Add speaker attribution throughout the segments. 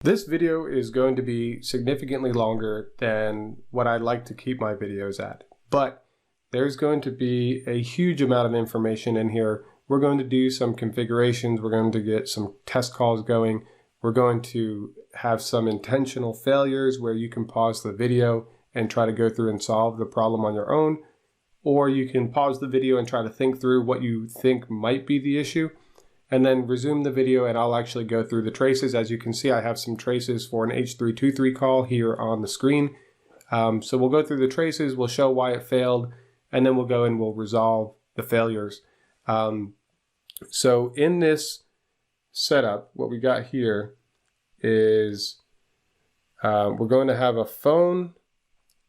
Speaker 1: This video is going to be significantly longer than what I like to keep my videos at, but there's going to be a huge amount of information in here. We're going to do some configurations, we're going to get some test calls going, we're going to have some intentional failures where you can pause the video and try to go through and solve the problem on your own, or you can pause the video and try to think through what you think might be the issue, and then resume the video and I'll actually go through the traces. As you can see, I have some traces for an H.323 call here on the screen. So we'll go through the traces, we'll show why it failed, and then we'll go and we'll resolve the failures. So in this setup, what we got here is we're going to have a phone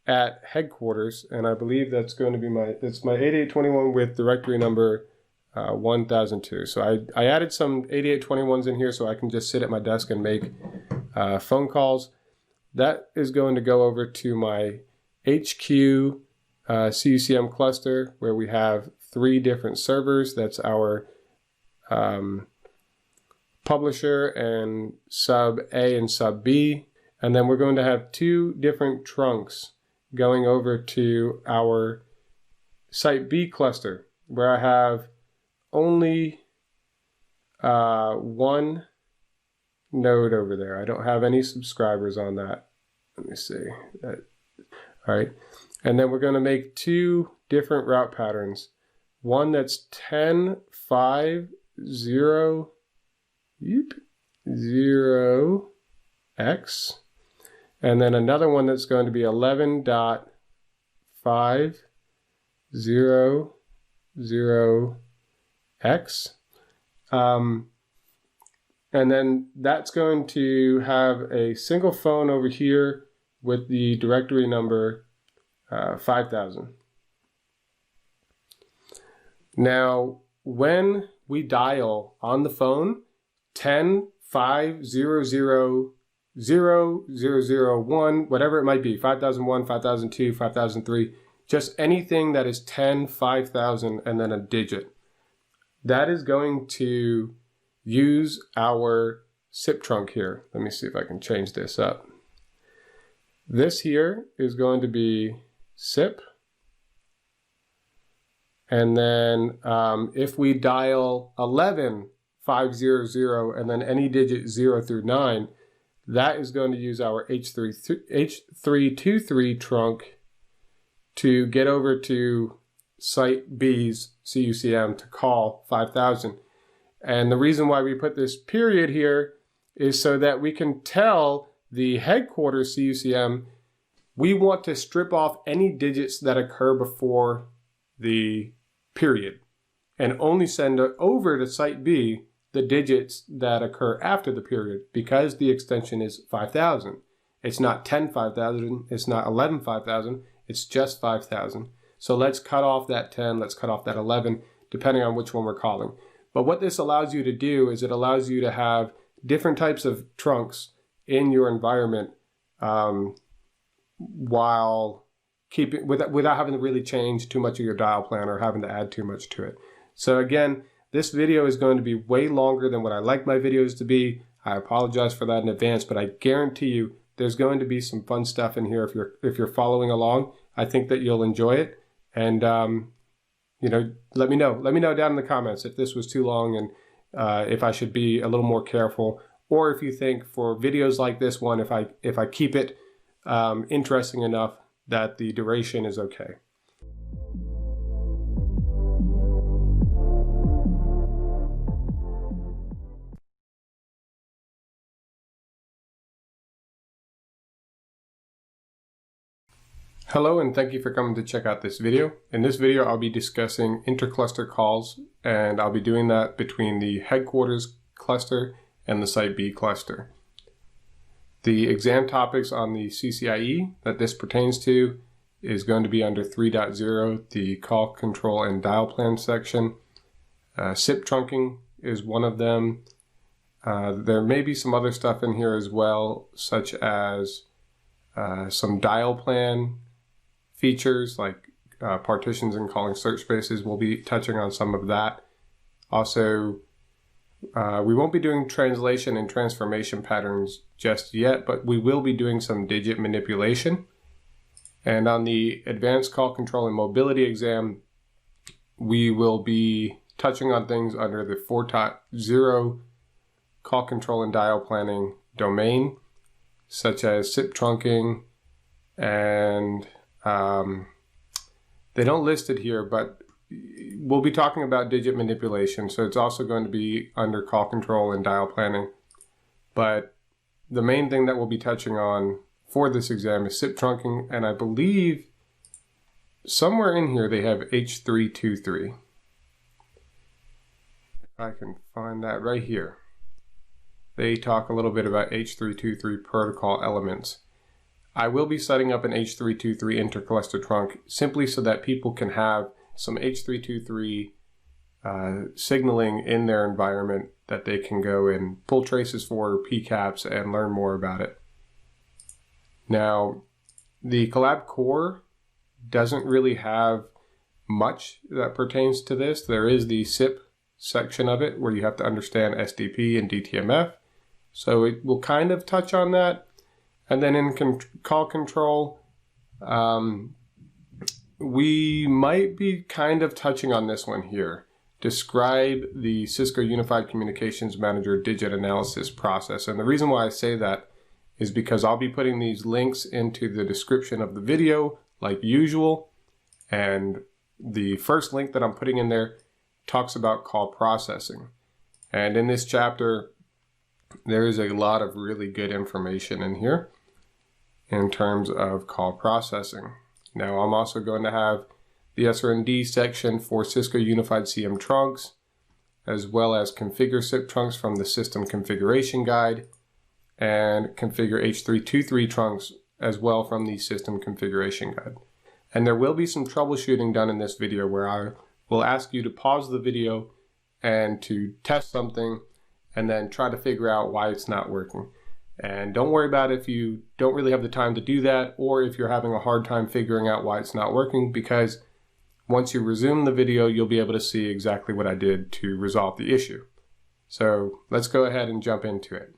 Speaker 1: at headquarters, and I believe that's going to be it's my 8821 with directory number 1002. So I added some 8821s in here so I can just sit at my desk and make phone calls. That is going to go over to my HQ CCM cluster where we have 3 different servers. That's our publisher and sub A and sub B. And then we're going to have 2 different trunks going over to our site B cluster where I have only 1 node over there. I don't have any subscribers on that. Let me see. All right. And then we're going to make 2 different route patterns. One that's 10.5.0.0x, and then another one that's going to be 11.5.0.0x. And then that's going to have a single phone over here with the directory number 5000. Now, when we dial on the phone 10.5.0.0.0.001, whatever it might be, 5001, 5002, 5003, just anything that is 10, 5000, and then a digit, that is going to use our SIP trunk here. Let me see if I can change this up. This here is going to be SIP. And then if we dial 11.500 and then any digit 0 through 9, that is going to use our H.323 trunk to get over to site B's CUCM to call 5000. And the reason why we put this period here is so that we can tell the headquarters CUCM we want to strip off any digits that occur before the period and only send over to site B the digits that occur after the period, because the extension is 5000. It's not 10.5000, it's not 11.5000, it's just 5000. So let's cut off that 10, let's cut off that 11, depending on which one we're calling. But what this allows you to do is it allows you to have different types of trunks in your environment while keeping without having to really change too much of your dial plan or having to add too much to it. So again, this video is going to be way longer than what I like my videos to be. I apologize for that in advance, but I guarantee you there's going to be some fun stuff in here if you're following along. I think that you'll enjoy it, and you know, let me know down in the comments if this was too long and if I should be a little more careful, or if you think for videos like this one, if I keep it interesting enough that the duration is okay. Hello, and thank you for coming to check out this video. In this video, I'll be discussing intercluster calls, and I'll be doing that between the headquarters cluster and the site B cluster. The exam topics on the CCIE that this pertains to is going to be under 3.0, the call control and dial plan section. SIP trunking is one of them. There may be some other stuff in here as well, such as some dial plan features like partitions and calling search spaces. We'll be touching on some of that. Also, We won't be doing translation and transformation patterns just yet, but we will be doing some digit manipulation. And on the Advanced Call Control and Mobility exam, we will be touching on things under the 4.0 call control and dial planning domain, such as SIP trunking, and they don't list it here, but we'll be talking about digit manipulation, so it's also going to be under call control and dial planning. But the main thing that we'll be touching on for this exam is SIP trunking, and I believe somewhere in here they have H.323. If I can find that right here. They talk a little bit about H.323 protocol elements. I will be setting up an H.323 intercluster trunk simply so that people can have some H.323 signaling in their environment that they can go and pull traces for, PCAPs, and learn more about it. Now, the CLACCOR doesn't really have much that pertains to this. There is the SIP section of it where you have to understand SDP and DTMF. So it will kind of touch on that. And then in call control, we might be kind of touching on this one here. Describe the Cisco Unified Communications Manager digit analysis process. And the reason why I say that is because I'll be putting these links into the description of the video like usual. And the first link that I'm putting in there talks about call processing. And in this chapter, there is a lot of really good information in here in terms of call processing. Now, I'm also going to have the SRND section for Cisco Unified CM Trunks, as well as Configure SIP Trunks from the System Configuration Guide, and Configure H.323 Trunks as well from the System Configuration Guide. And there will be some troubleshooting done in this video where I will ask you to pause the video and to test something and then try to figure out why it's not working. And don't worry about it if you don't really have the time to do that, or if you're having a hard time figuring out why it's not working, because once you resume the video, you'll be able to see exactly what I did to resolve the issue. So let's go ahead and jump into it.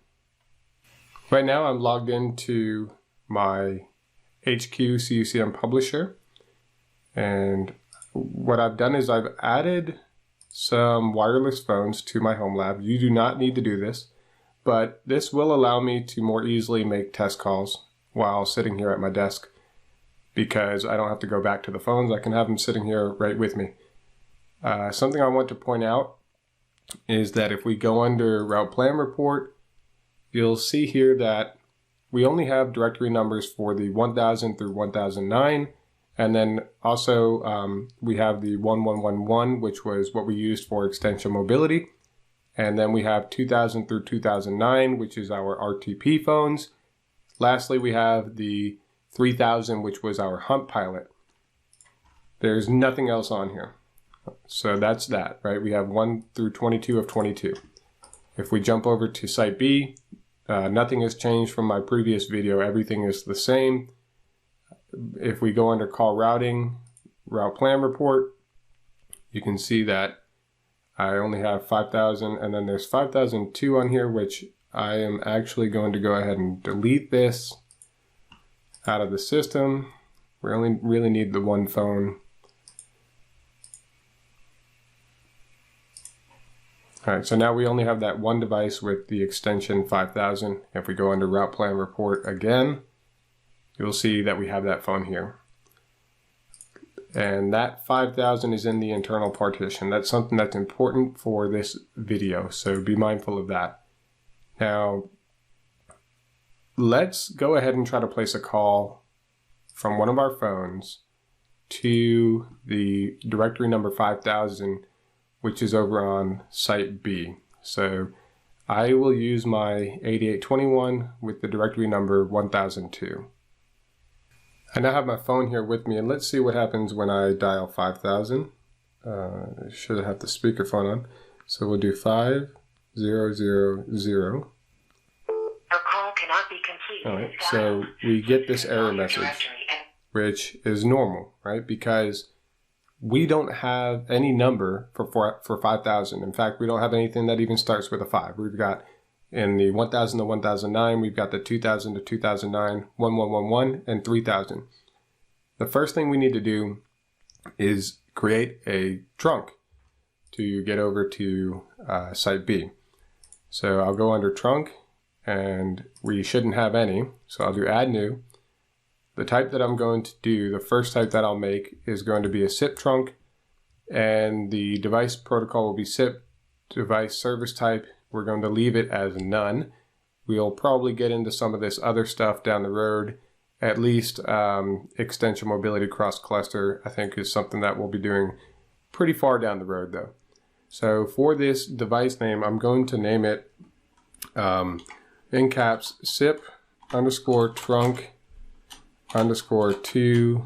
Speaker 1: Right now I'm logged into my HQ CUCM publisher, and what I've done is I've added some wireless phones to my home lab. You do not need to do this, but this will allow me to more easily make test calls while sitting here at my desk, because I don't have to go back to the phones. I can have them sitting here right with me. Something I want to point out is that if we go under Route Plan Report, you'll see here that we only have directory numbers for the 1000 through 1009. And then also we have the 1111, which was what we used for extension mobility. And then we have 2000 through 2009, which is our RTP phones. Lastly, we have the 3000, which was our hump pilot. There's nothing else on here. So that's that, right? We have 1 through 22 of 22. If we jump over to Site B, nothing has changed from my previous video. Everything is the same. If we go under Call Routing, Route Plan Report, you can see that I only have 5000, and then there's 5002 on here, which I am actually going to go ahead and delete this out of the system. We only really need the one phone. All right, so now we only have that one device with the extension 5000. If we go under Route Plan Report again, you'll see that we have that phone here. And that 5000 is in the internal partition. That's something that's important for this video, so be mindful of that. Now, let's go ahead and try to place a call from one of our phones to the directory number 5000, which is over on Site B. So I will use my 8821 with the directory number 1002. I now have my phone here with me, and let's see what happens when I dial 5000. I should have the speakerphone on. So we'll do 5000.
Speaker 2: Your call cannot be completed.
Speaker 1: All right, so we get this error message, which is normal, right? Because we don't have any number for 5,000. In fact, we don't have anything that even starts with a 5. We've got in the 1000 to 1009, we've got the 2000 to 2009, 1111, and 3000. The first thing we need to do is create a trunk to get over to site B. So I'll go under trunk, and we shouldn't have any. So I'll do add new. The type that I'm going to do, the first type that I'll make is going to be a SIP trunk, and the device protocol will be SIP device service type. We're going to leave it as none. We'll probably get into some of this other stuff down the road. At least extension mobility cross cluster, I think, is something that we'll be doing pretty far down the road though. So for this device name, I'm going to name it in caps SIP underscore trunk underscore 2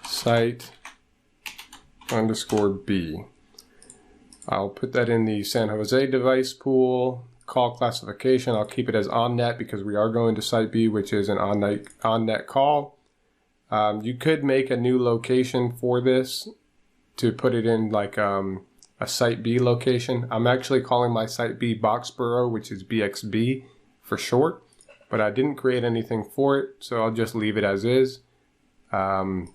Speaker 1: site underscore B. I'll put that in the San Jose device pool. Call classification, I'll keep it as on-net because we are going to site B, which is an on-net call. You could make a new location for this to put it in like a site B location. I'm actually calling my site B Boxborough, which is BXB for short, but I didn't create anything for it, so I'll just leave it as is. And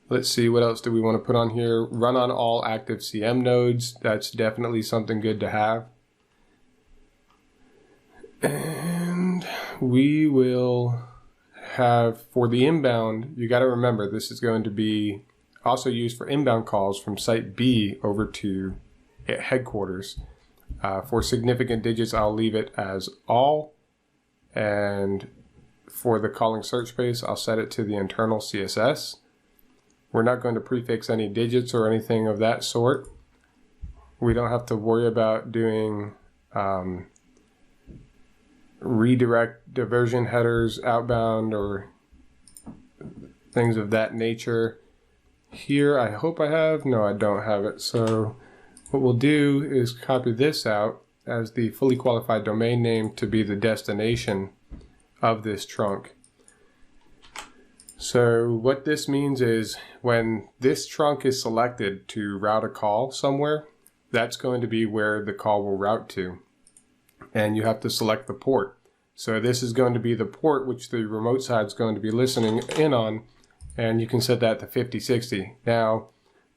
Speaker 1: let's see, what else do we want to put on here? Run on all active CM nodes. That's definitely something good to have. And we will have, for the inbound, you got to remember this is going to be also used for inbound calls from site B over to headquarters. For significant digits, I'll leave it as all. And for the calling search space, I'll set it to the internal CSS. We're not going to prefix any digits or anything of that sort. We don't have to worry about doing redirect diversion headers outbound or things of that nature. Here, I hope I have. No, I don't have it. So what we'll do is copy this out as the fully qualified domain name to be the destination of this trunk. So what this means is when this trunk is selected to route a call somewhere, that's going to be where the call will route to. And you have to select the port. So this is going to be the port which the remote side is going to be listening in on, and you can set that to 5060. Now,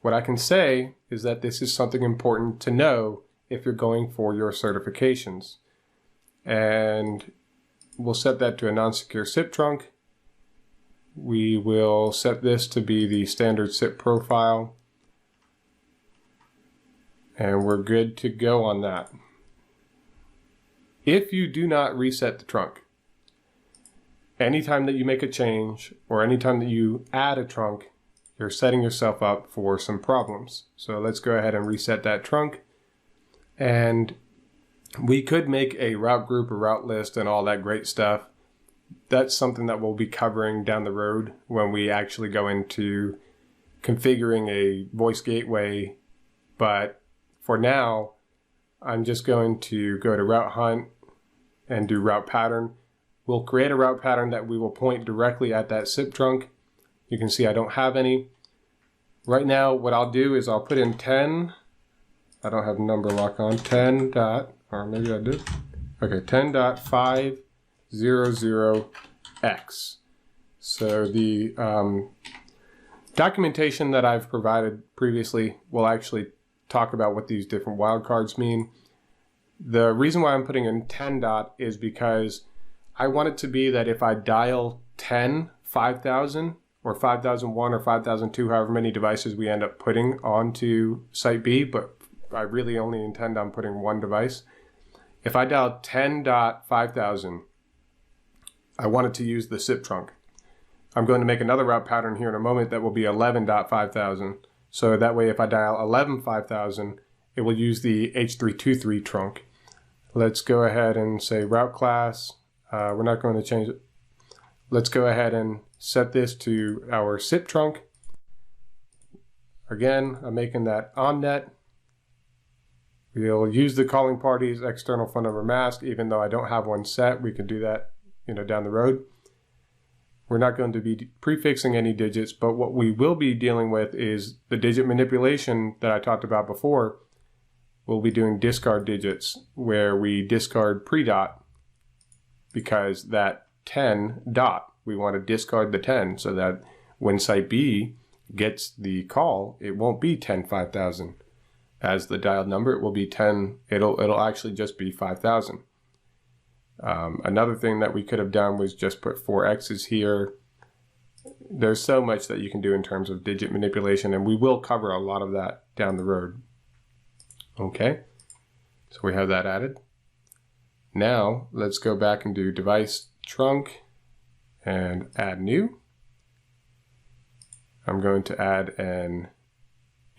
Speaker 1: what I can say is that this is something important to know if you're going for your certifications. And we'll set that to a non-secure SIP trunk. We will set this to be the standard SIP profile. And we're good to go on that. If you do not reset the trunk, anytime that you make a change or anytime that you add a trunk, you're setting yourself up for some problems. So let's go ahead and reset that trunk. And we could make a route group, a route list, and all that great stuff. That's something that we'll be covering down the road when we actually go into configuring a voice gateway. But for now, I'm just going to go to route hunt and do route pattern. We'll create a route pattern that we will point directly at that SIP trunk. You can see I don't have any. Right now, what I'll do is I'll put in 10. I don't have number lock on. 10 dot, or maybe I did. Okay, 10.500x. So the documentation that I've provided previously will actually talk about what these different wildcards mean. The reason why I'm putting in 10 dot is because I want it to be that if I dial 10, 5000, or 5001 or 5002, however many devices we end up putting onto Site B, but I really only intend on putting one device. If I dial 10.5000, I want it to use the SIP trunk. I'm going to make another route pattern here in a moment that will be 11.5000. So that way if I dial 11.5000, it will use the H.323 trunk. Let's go ahead and say route class. We're not going to change it. Let's go ahead and set this to our SIP trunk. Again, I'm making that on net. We'll use the calling party's external phone number mask, even though I don't have one set. We can do that, down the road. We're not going to be prefixing any digits, but what we will be dealing with is the digit manipulation that I talked about before. We'll be doing discard digits, where we discard pre-dot, because that 10 dot, we want to discard the 10 so that when site B gets the call, it won't be 10,5000 as the dialed number. It will be 10. It'll actually just be 5,000. Another thing that we could have done was just put 4 X's here. There's so much that you can do in terms of digit manipulation, and we will cover a lot of that down the road. Okay, so we have that added. Now let's go back and do device trunk and add new. I'm going to add an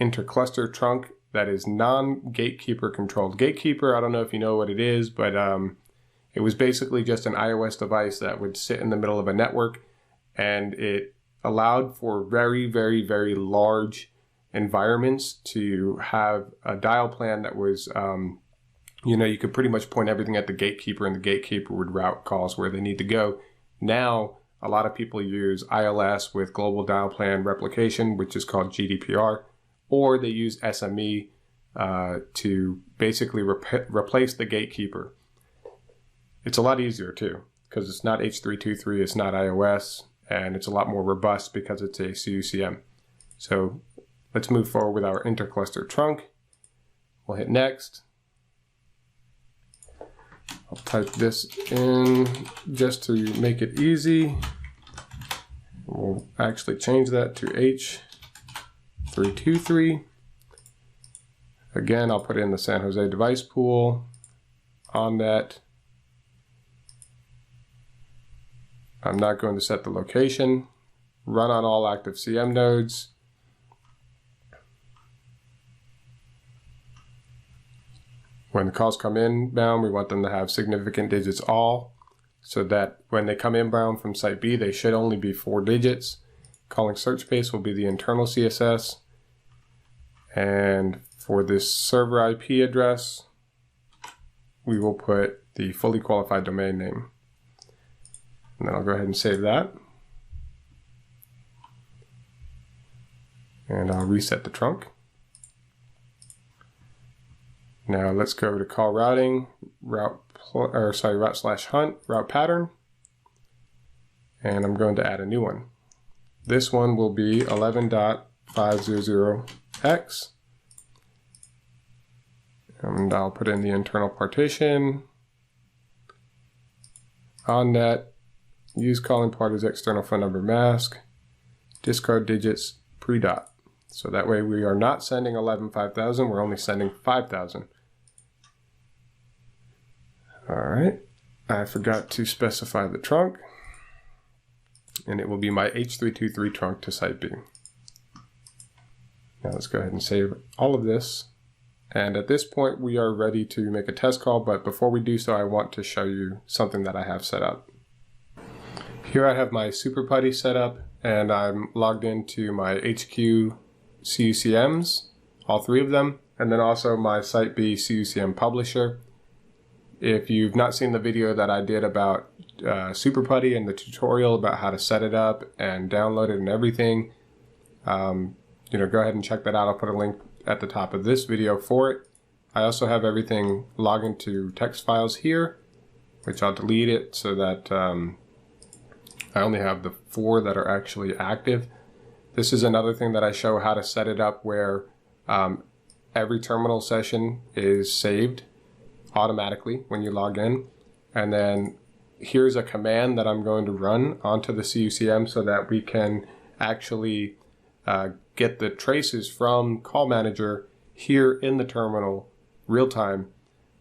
Speaker 1: intercluster trunk that is non-gatekeeper controlled. Gatekeeper, I don't know if you know what it is, but it was basically just an iOS device that would sit in the middle of a network, and it allowed for very, very, very large environments to have a dial plan that was, you could pretty much point everything at the gatekeeper, and the gatekeeper would route calls where they need to go. Now, a lot of people use ILS with global dial plan replication, which is called GDPR, or they use SME to basically replace the gatekeeper. It's a lot easier too, because it's not H.323, it's not iOS, and it's a lot more robust because it's a CUCM. So let's move forward with our intercluster trunk. We'll hit next. I'll type this in just to make it easy. We'll actually change that to H.323. Again, I'll put in the San Jose device pool on that. I'm not going to set the location. Run on all active CM nodes. When the calls come inbound, we want them to have significant digits all, so that when they come inbound from site B, they should only be 4 digits. Calling search space will be the internal CSS. And for this server IP address, we will put the fully qualified domain name. And then I'll go ahead and save that. And I'll reset the trunk. Now let's go to call routing, route/hunt, route pattern. And I'm going to add a new one. This one will be 11.500x. And I'll put in the internal partition. On net, use calling part as external phone number mask, discard digits pre-dot. So that way we are not sending 11,5000, we're only sending 5,000. All right, I forgot to specify the trunk, and it will be my H.323 trunk to site B. Now let's go ahead and save all of this. And at this point, we are ready to make a test call, but before we do so, I want to show you something that I have set up. Here I have my Super Putty set up, and I'm logged into my HQ CUCMs, all 3 of them, and then also my Site B CUCM publisher. If you've not seen the video that I did about Super Putty and the tutorial about how to set it up and download it and everything, go ahead and check that out. I'll put a link at the top of this video for it. I also have everything logged into text files here, which I'll delete it so that I only have the 4 that are actually active. This is another thing that I show how to set it up, where every terminal session is saved automatically when you log in. And then here's a command that I'm going to run onto the CUCM so that we can actually get the traces from Call Manager here in the terminal real time.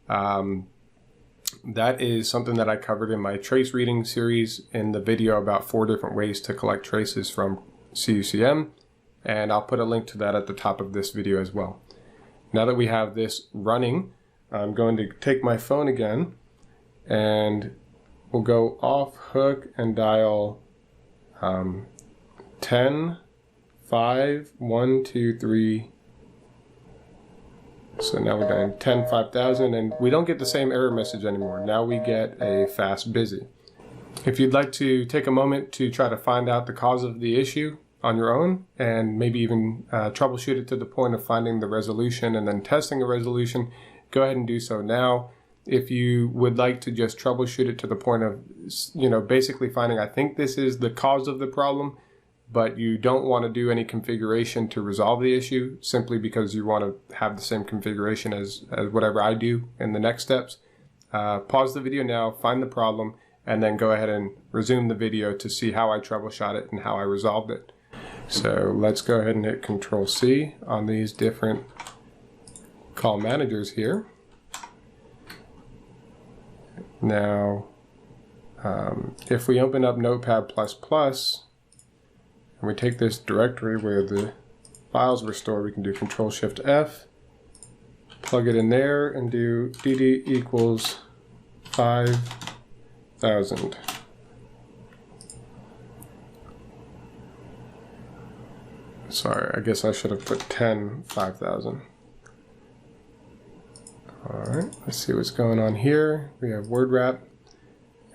Speaker 1: That is something that I covered in my trace reading series in the video about 4 different ways to collect traces from CUCM, and I'll put a link to that at the top of this video as well. Now that we have this running, I'm going to take my phone again, and we'll go off hook and dial 10 5 1 2 3. So now we're down 10 5000, and we don't get the same error message anymore. Now we get a fast busy. If you'd like to take a moment to try to find out the cause of the issue on your own and maybe even troubleshoot it to the point of finding the resolution and then testing a resolution, go ahead and do so now. If you would like to just troubleshoot it to the point of, basically finding, I think this is the cause of the problem, but you don't want to do any configuration to resolve the issue simply because you want to have the same configuration as whatever I do in the next steps, pause the video now, find the problem, and then go ahead and resume the video to see how I troubleshot it and how I resolved it. So let's go ahead and hit Control-C on these different call managers here. Now, if we open up Notepad++, and we take this directory where the files were stored, we can do Control-Shift-F, plug it in there, and do dd equals 5,000. Sorry, I guess I should have put 5,000. Alright, let's see what's going on here. We have word wrap.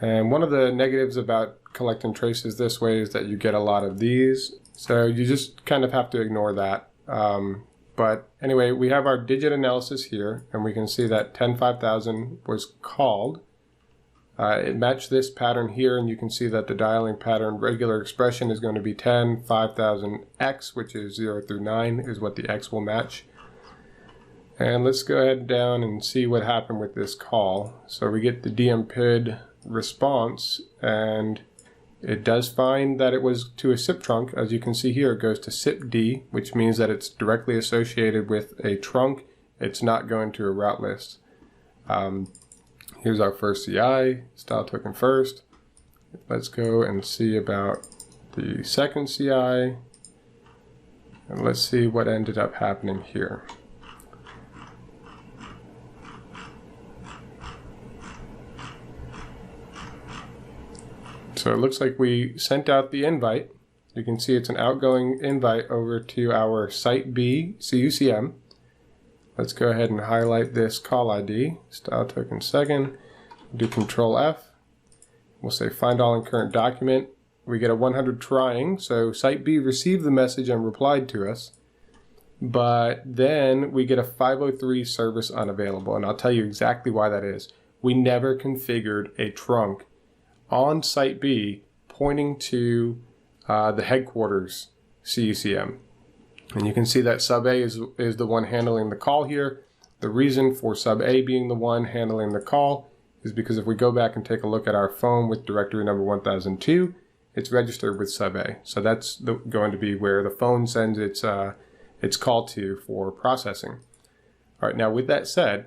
Speaker 1: And one of the negatives about collecting traces this way is that you get a lot of these. So you just kind of have to ignore that. But anyway, we have our digit analysis here, and we can see that 10,5000 was called. It matched this pattern here, and you can see that the dialing pattern regular expression is going to be 10, 5000 X, which is 0 through 9 is what the X will match. And let's go ahead down and see what happened with this call. So we get the DMPID response, and it does find that it was to a SIP trunk. As you can see here, it goes to SIP-D, which means that it's directly associated with a trunk. It's not going to a route list. Here's our first CI, style token first. Let's go and see about the second CI, and let's see what ended up happening here. So it looks like we sent out the invite. You can see it's an outgoing invite over to our Site B CUCM. Let's go ahead and highlight this call ID, style token second, do Control F. We'll say find all in current document. We get a 100 trying, so Site B received the message and replied to us. But then we get a 503 service unavailable, and I'll tell you exactly why that is. We never configured a trunk on Site B pointing to the headquarters CUCM. And you can see that sub A is the one handling the call here. The reason for sub A being the one handling the call is because if we go back and take a look at our phone with directory number 1002, it's registered with sub A. So that's going to be where the phone sends its call to for processing. All right, now with that said,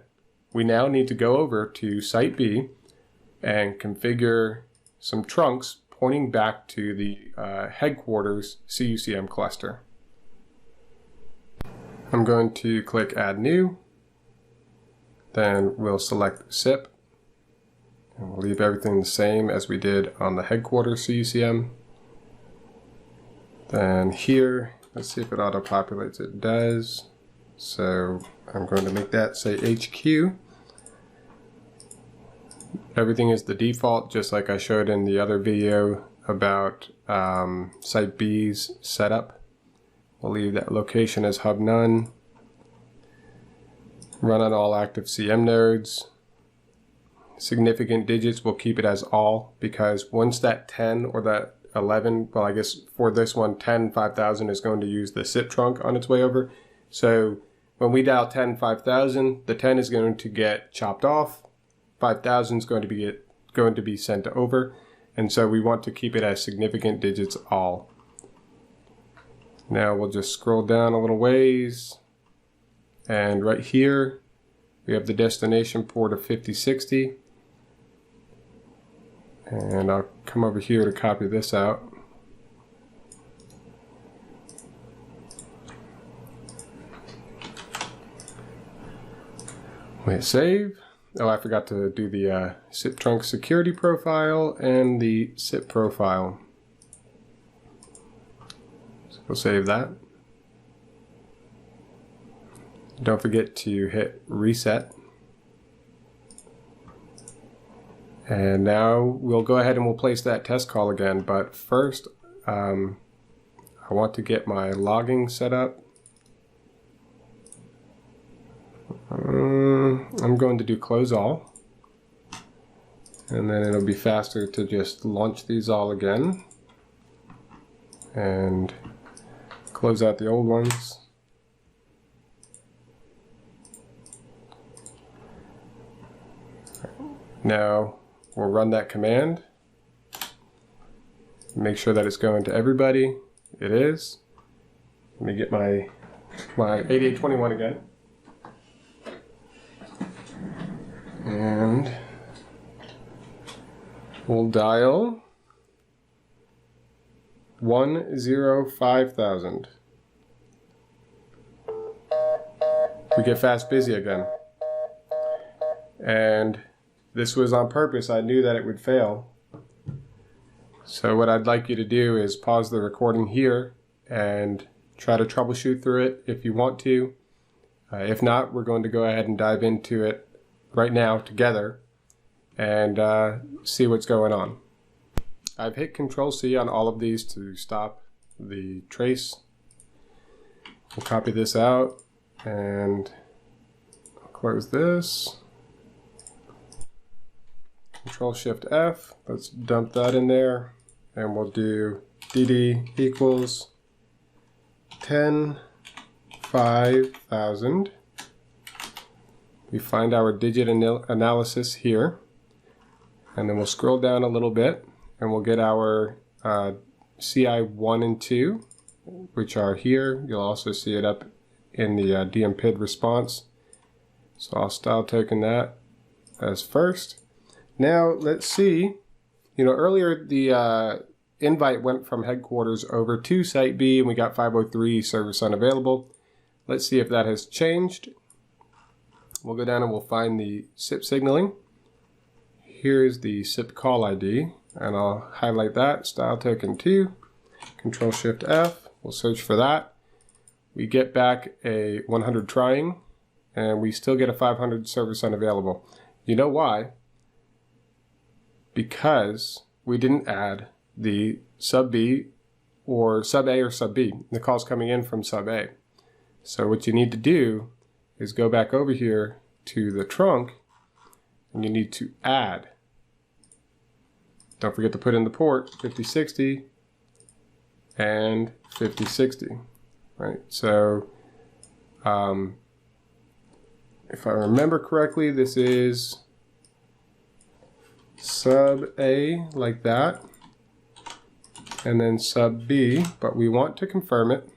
Speaker 1: we now need to go over to Site B and configure some trunks pointing back to the headquarters CUCM cluster. I'm going to click Add New, then we'll select SIP, and we'll leave everything the same as we did on the headquarters CUCM. Then here, let's see if it auto-populates. It does, so I'm going to make that say HQ. Everything is the default, just like I showed in the other video about Site B's setup. We'll leave that location as hub none. Run on all active CM nodes. Significant digits, we'll keep it as all, because once that 10 or that 11, well, I guess for this one, 5000 is going to use the SIP trunk on its way over. So when we dial 5000, the 10 is going to get chopped off. 5000 is going to be sent over, and so we want to keep it as significant digits all. Now we'll just scroll down a little ways, and right here we have the destination port of 5060, and I'll come over here to copy this out. We hit save. Oh, I forgot to do the SIP trunk security profile and the SIP profile. So we'll save that. Don't forget to hit reset. And now we'll go ahead and we'll place that test call again, but first I want to get my logging set up. I'm going to do close all, and then it'll be faster to just launch these all again and close out the old ones. Now we'll run that command. Make sure that it's going to everybody. It is. Let me get my 8821 again. And we'll dial 105,000. We get fast busy again. And this was on purpose. I knew that it would fail. So what I'd like you to do is pause the recording here and try to troubleshoot through it if you want to. If not, we're going to go ahead and dive into it right now together and see what's going on. I've hit Control-C on all of these to stop the trace. We'll copy this out and close this. Control-Shift-F, let's dump that in there, and we'll do dd equals 10,5,000. We find our digit analysis here, and then we'll scroll down a little bit, and we'll get our CI 1 and 2, which are here. You'll also see it up in the DMPID response. So I'll style token that as first. Now let's see, earlier the invite went from headquarters over to Site B and we got 503 service unavailable. Let's see if that has changed. We'll go down and we'll find the SIP signaling. Here's the SIP call ID, and I'll highlight that, style token 2, Control-Shift-F, we'll search for that. We get back a 100 trying, and we still get a 500 service unavailable. You know why? Because we didn't add the sub B or sub A or sub B. The call's coming in from sub A. So what you need to do is go back over here to the trunk, and you need to add. Don't forget to put in the port 5060 and 5060. Right? So if I remember correctly, this is sub A like that, and then sub B, but we want to confirm it.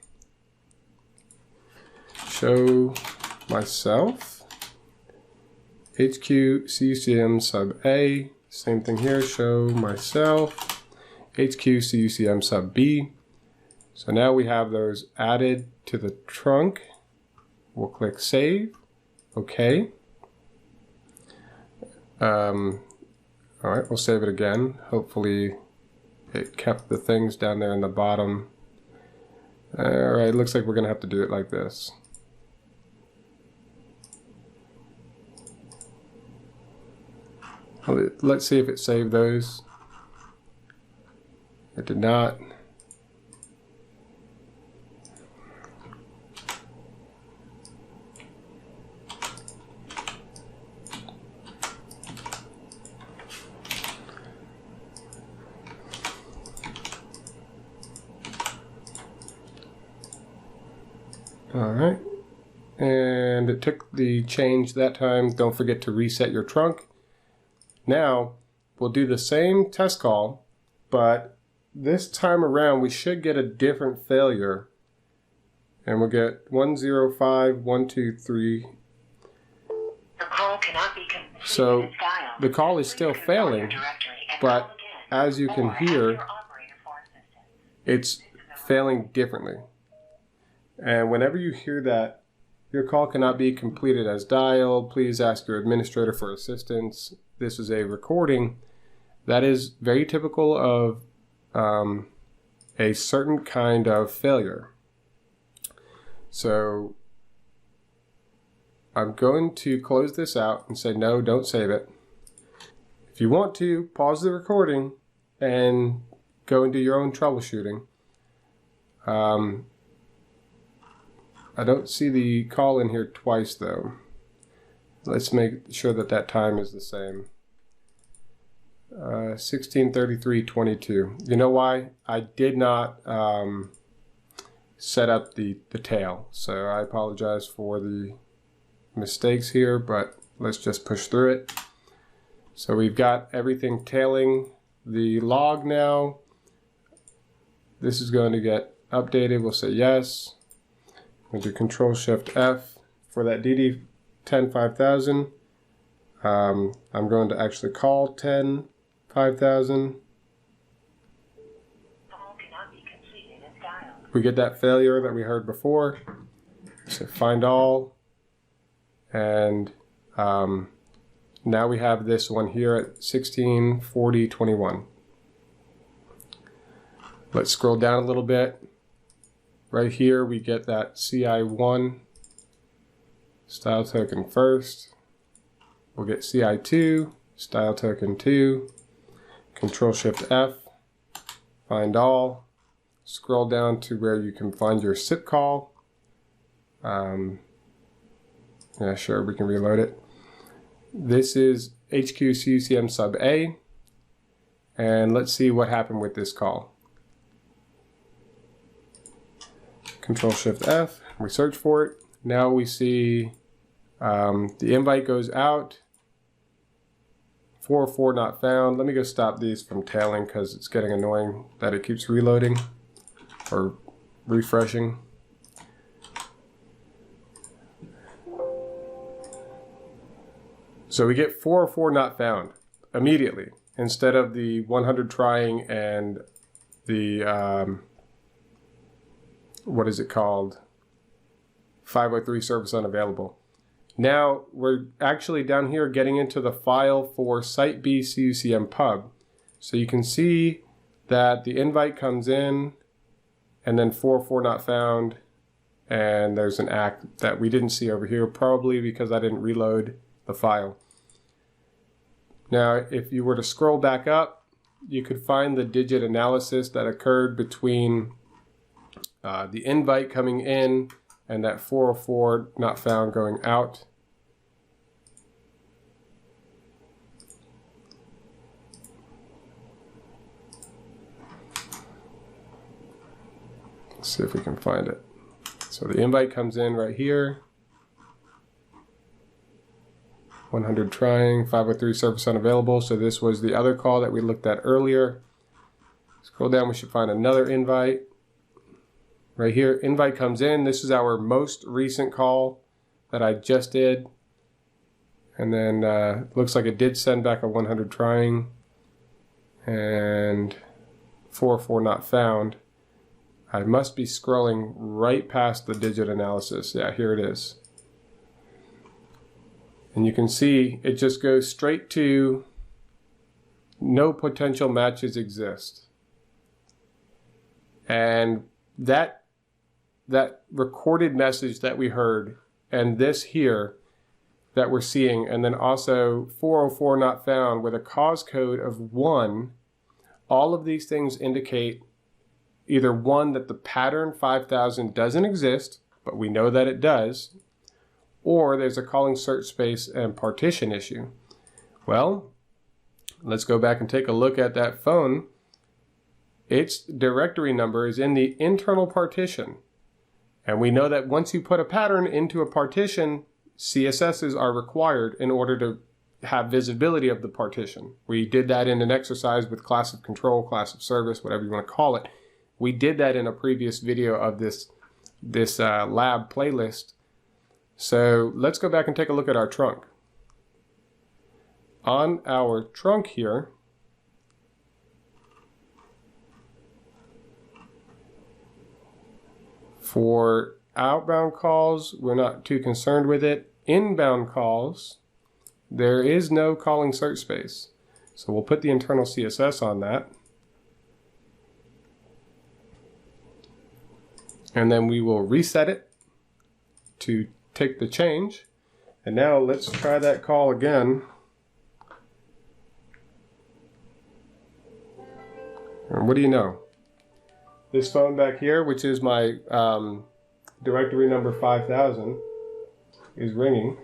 Speaker 1: Show myself, HQ CUCM sub A, same thing here, show myself, HQ CUCM sub B. So now we have those added to the trunk. We'll click save, okay. All right, we'll save it again. Hopefully it kept the things down there in the bottom. All right, looks like we're gonna have to do it like this. Let's see if it saved those. It did not. All right, and it took the change that time. Don't forget to reset your trunk. Now we'll do the same test call, but this time around we should get a different failure, and we'll get 105.123.
Speaker 2: The call cannot be completed.
Speaker 1: So the call is still failing, but as you can hear, it's failing differently. And whenever you hear that, your call cannot be completed as dialed, please ask your administrator for assistance. This is a recording. That is very typical of a certain kind of failure. So I'm going to close this out and say, no, don't save it. If you want to, pause the recording and go into your own troubleshooting. I don't see the call in here twice though. Let's make sure that that time is the same. 16:33:22. You know why? I did not set up the tail, so I apologize for the mistakes here, but let's just push through it. So we've got everything tailing the log now. This is going to get updated. We'll say yes. We'll do Control-Shift-F for that DD10-5000. I'm going to actually call 10-5000. We get that failure that we heard before. So find all. And now we have this one here at 16:40:21. Let's scroll down a little bit. Right here we get that CI1 style token first. We'll get CI2, style token 2, Control-Shift-F, find all. Scroll down to where you can find your SIP call. Yeah, sure, we can reload it. This is HQ CUCM sub A. And let's see what happened with this call. Control-Shift-F, we search for it. Now we see the invite goes out. 404 not found. Let me go stop these from tailing because it's getting annoying that it keeps reloading or refreshing. So we get 404 not found immediately instead of the 100 trying and the what is it called? 503 service unavailable. Now we're actually down here getting into the file for Site B CUCM pub. So you can see that the invite comes in and then 404 not found, and there's an ACK that we didn't see over here, probably because I didn't reload the file. Now if you were to scroll back up, you could find the digit analysis that occurred between the invite coming in and that 404 not found going out. Let's see if we can find it. So the invite comes in right here. 100 trying, 503 service unavailable. So this was the other call that we looked at earlier. Scroll down, we should find another invite. Right here, invite comes in. This is our most recent call that I just did. And then looks like it did send back a 100 trying and 404 not found. I must be scrolling right past the digit analysis. Yeah, here it is. And you can see it just goes straight to no potential matches exist. And that recorded message that we heard and this here that we're seeing, and then also 404 not found with a cause code of 1, all of these things indicate either 1, that the pattern 5000 doesn't exist, but we know that it does, or there's a calling search space and partition issue. Well, let's go back and take a look at that phone. Its directory number is in the internal partition. And we know that once you put a pattern into a partition, CSSs are required in order to have visibility of the partition. We did that in an exercise with class of control, class of service, whatever you want to call it. We did that in a previous video of this lab playlist. So let's go back and take a look at our trunk. On our trunk here, for outbound calls, we're not too concerned with it. Inbound calls, there is no calling search space. So we'll put the internal CSS on that. And then we will reset it to take the change. And now let's try that call again. And what do you know? This phone back here, which is my directory number 5000, is ringing.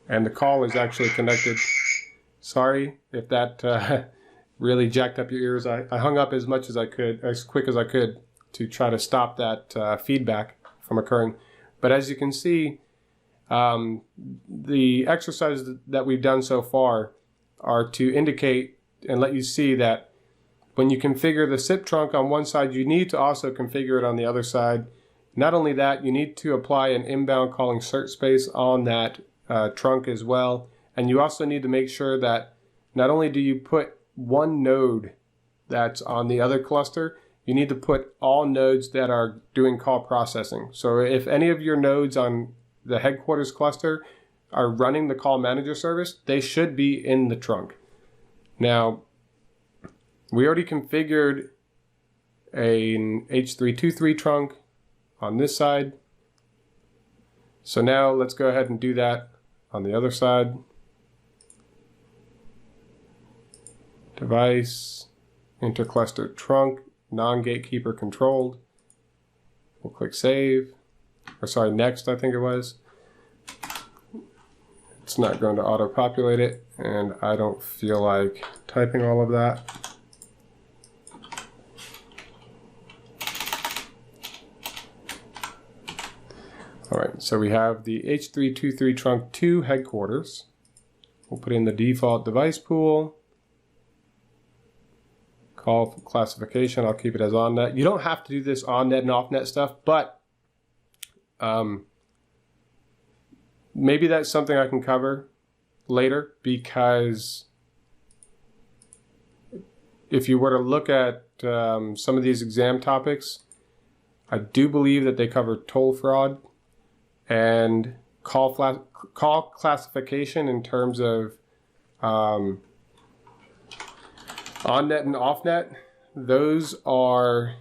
Speaker 1: And the call is actually connected. Sorry if that really jacked up your ears. I hung up as much as I could, as quick as I could, to try to stop that feedback from occurring. But as you can see, the exercises that we've done so far are to indicate and let you see that when you configure the SIP trunk on one side, you need to also configure it on the other side. Not only that, you need to apply an inbound calling cert space on that trunk as well. And you also need to make sure that not only do you put one node that's on the other cluster, you need to put all nodes that are doing call processing. So if any of your nodes on the headquarters cluster are running the call manager service, they should be in the trunk. Now, we already configured an H.323 trunk on this side. So now let's go ahead and do that on the other side. Device, intercluster trunk, non-gatekeeper controlled. We'll click save, or sorry, next I think it was. It's not going to auto-populate it, and I don't feel like typing all of that. All right, so we have the H.323 trunk 2 headquarters. We'll put in the default device pool. Call classification, I'll keep it as on-net. You don't have to do this on-net and off-net stuff, but maybe that's something I can cover later, because if you were to look at some of these exam topics, I do believe that they cover toll fraud and call classification in terms of on-net and off-net. Those are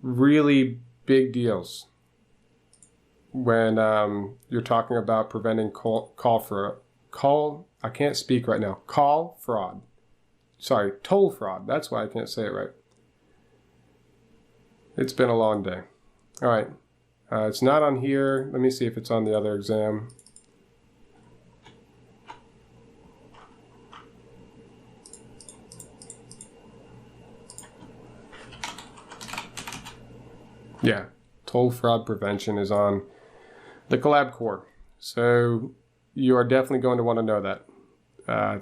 Speaker 1: really big deals when you're talking about preventing toll fraud. That's why I can't say it right. It's been a long day. All right. It's not on here. Let me see if it's on the other exam. Yeah, toll fraud prevention is on the CLACCM. So you are definitely going to want to know that.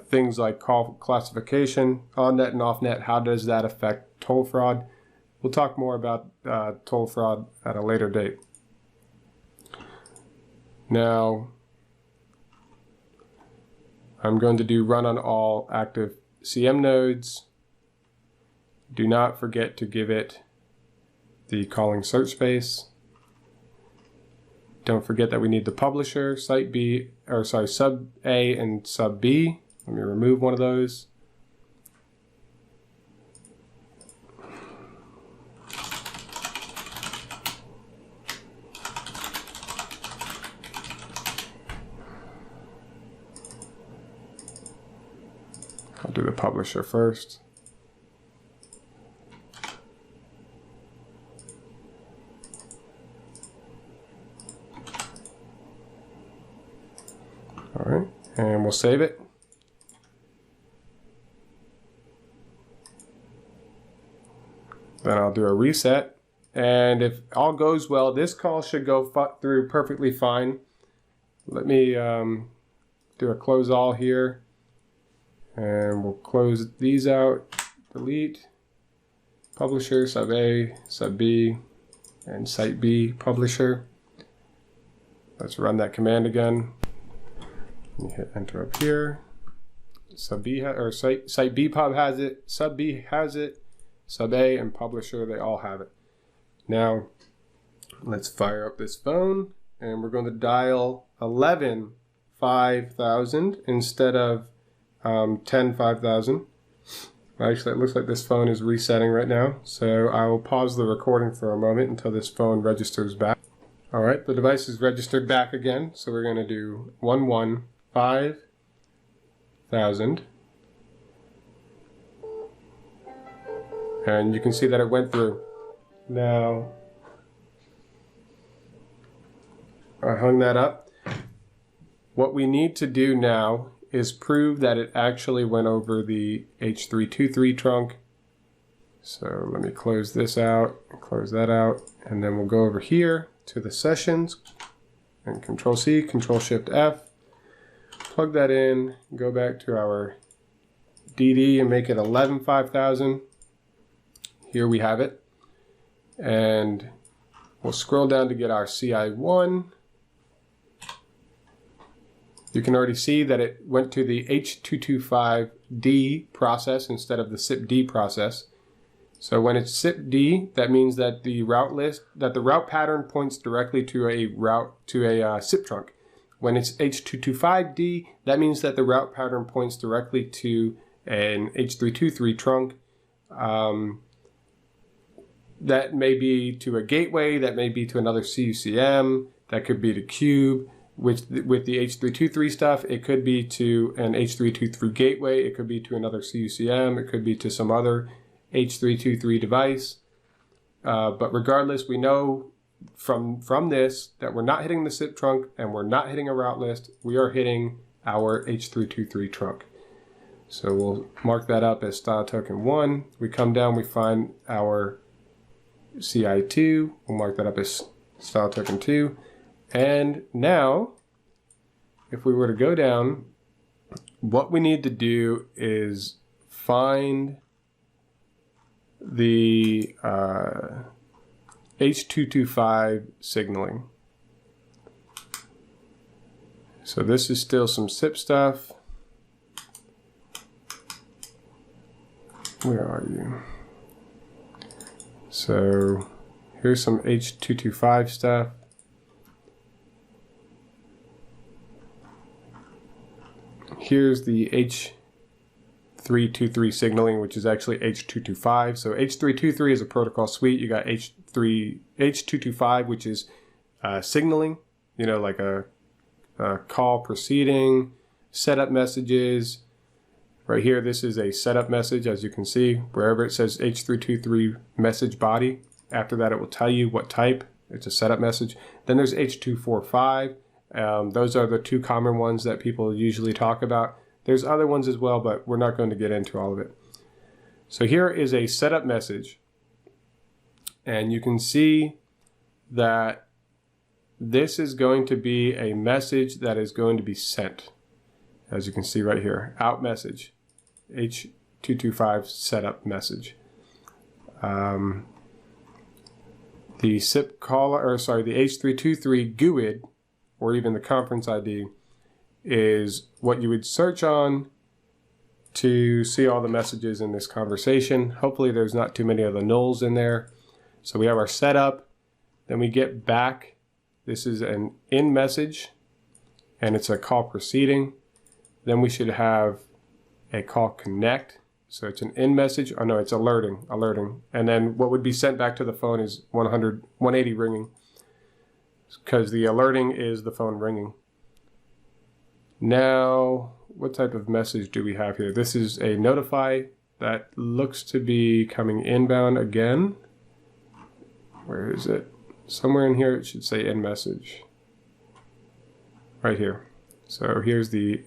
Speaker 1: Things like call classification, on-net and off-net, how does that affect toll fraud? We'll talk more about toll fraud at a later date. Now, I'm going to do run on all active CM nodes. Do not forget to give it the calling search space. Don't forget that we need the publisher, sub A and sub B. Let me remove one of those. I'll do the publisher first. All right, and we'll save it. Then I'll do a reset. And if all goes well, this call should go through perfectly fine. Let me do a close all here. And we'll close these out, delete, publisher, sub A, sub B, and site B, publisher. Let's run that command again. Let me hit enter up here. Sub B, or site B pub has it, sub B has it, sub A and publisher, they all have it. Now, let's fire up this phone, and we're going to dial 11 5000 instead of 10 5000. Actually, it looks like this phone is resetting right now, so I will pause the recording for a moment until this phone registers back. All right, the device is registered back again, so we're going to do 115000. And you can see that it went through. Now, I hung that up. What we need to do now is prove that it actually went over the H.323 trunk. So let me close this out, close that out, and then we'll go over here to the sessions and Control-C, Control-Shift-F, plug that in, go back to our DD and make it 11,5000. Here we have it. And we'll scroll down to get our CI1. You can already see that it went to the H.225D process instead of the SIP-D process. So when it's SIP-D, that means that the route pattern points directly to a SIP trunk. When it's H.225D, that means that the route pattern points directly to an H.323 trunk. That may be to a gateway, that may be to another CUCM, that could be to Cube. With the H.323 stuff, it could be to an H.323 gateway, it could be to another CUCM, it could be to some other H.323 device. But regardless, we know from this that we're not hitting the SIP trunk and we're not hitting a route list. We are hitting our H.323 trunk. So we'll mark that up as style token 1. We come down, we find our CI2. We'll mark that up as style token 2. And now, if we were to go down, what we need to do is find the H.225 signaling. So this is still some SIP stuff. Where are you? So here's some H.225 stuff. Here's the H.323 signaling, which is actually H.225. So H.323 is a protocol suite. You got H.225, which is signaling, you know, like a call proceeding, setup messages. Right here, this is a setup message, as you can see. Wherever it says H.323 message body, after that it will tell you what type. It's a setup message. Then there's H.245. Those are the two common ones that people usually talk about. There's other ones as well, but we're not going to get into all of it. So here is a setup message. And you can see that this is going to be a message that is going to be sent. As you can see right here, out message, H.225 setup message. The SIP caller, the H.323 GUID, or even the conference ID, is what you would search on to see all the messages in this conversation. Hopefully there's not too many of the nulls in there. So we have our setup, then we get back. This is an in message, and it's a call proceeding. Then we should have a call connect. So it's an in message. Oh no, it's alerting. And then what would be sent back to the phone is 180 ringing, because the alerting is the phone ringing. Now, what type of message do we have here? This is a notify that looks to be coming inbound again. Where is it? Somewhere in here it should say in message. Right here. So here's the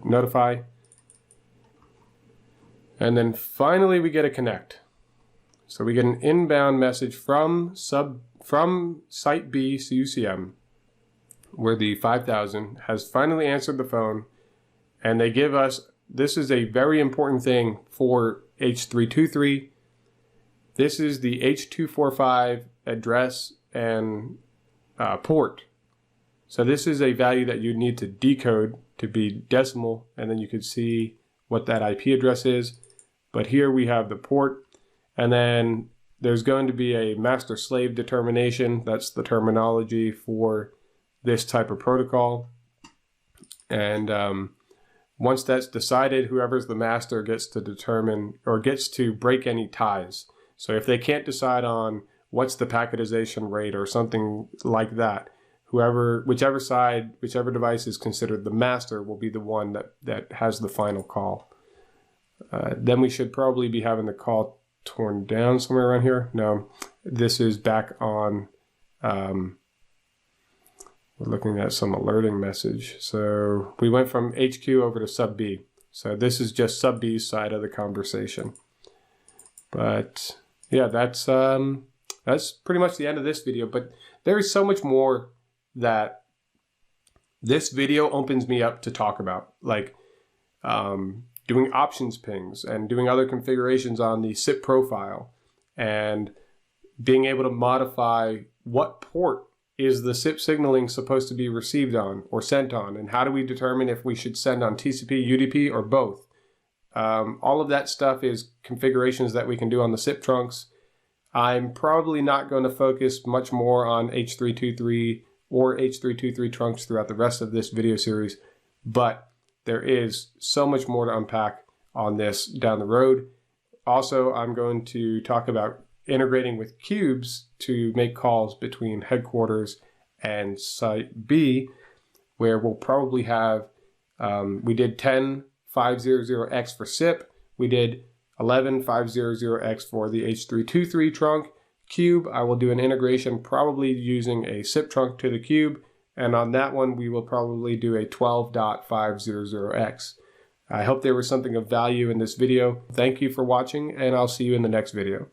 Speaker 1: notify. And then finally we get a connect. So we get an inbound message from Site B CUCM, where the 5000 has finally answered the phone, and they give us, this is a very important thing for H.323. This is the H.245 address and port. So this is a value that you need to decode to be decimal, and then you could see what that IP address is. But here we have the port, and then there's going to be a master-slave determination. That's the terminology for this type of protocol. And once that's decided, whoever's the master gets to determine or gets to break any ties. So if they can't decide on what's the packetization rate or something like that, whichever device is considered the master will be the one that has the final call. Then we should probably be having the call torn down somewhere around here. No, this is back on, we're looking at some alerting message. So we went from HQ over to sub B. So this is just sub B's side of the conversation. But yeah, that's pretty much the end of this video. But there is so much more that this video opens me up to talk about, like doing options pings and doing other configurations on the SIP profile and being able to modify what port is the SIP signaling supposed to be received on or sent on, and how do we determine if we should send on TCP, UDP, or both. All of that stuff is configurations that we can do on the SIP trunks. I'm probably not going to focus much more on H.323 or H.323 trunks throughout the rest of this video series, but there is so much more to unpack on this down the road. Also, I'm going to talk about integrating with cubes to make calls between headquarters and site B, where we'll probably have, we did 10.500X for SIP, we did 11.500X for the H.323 trunk. Cube, I will do an integration probably using a SIP trunk to the cube, and on that one we will probably do a 12.500X. I hope there was something of value in this video. Thank you for watching, and I'll see you in the next video.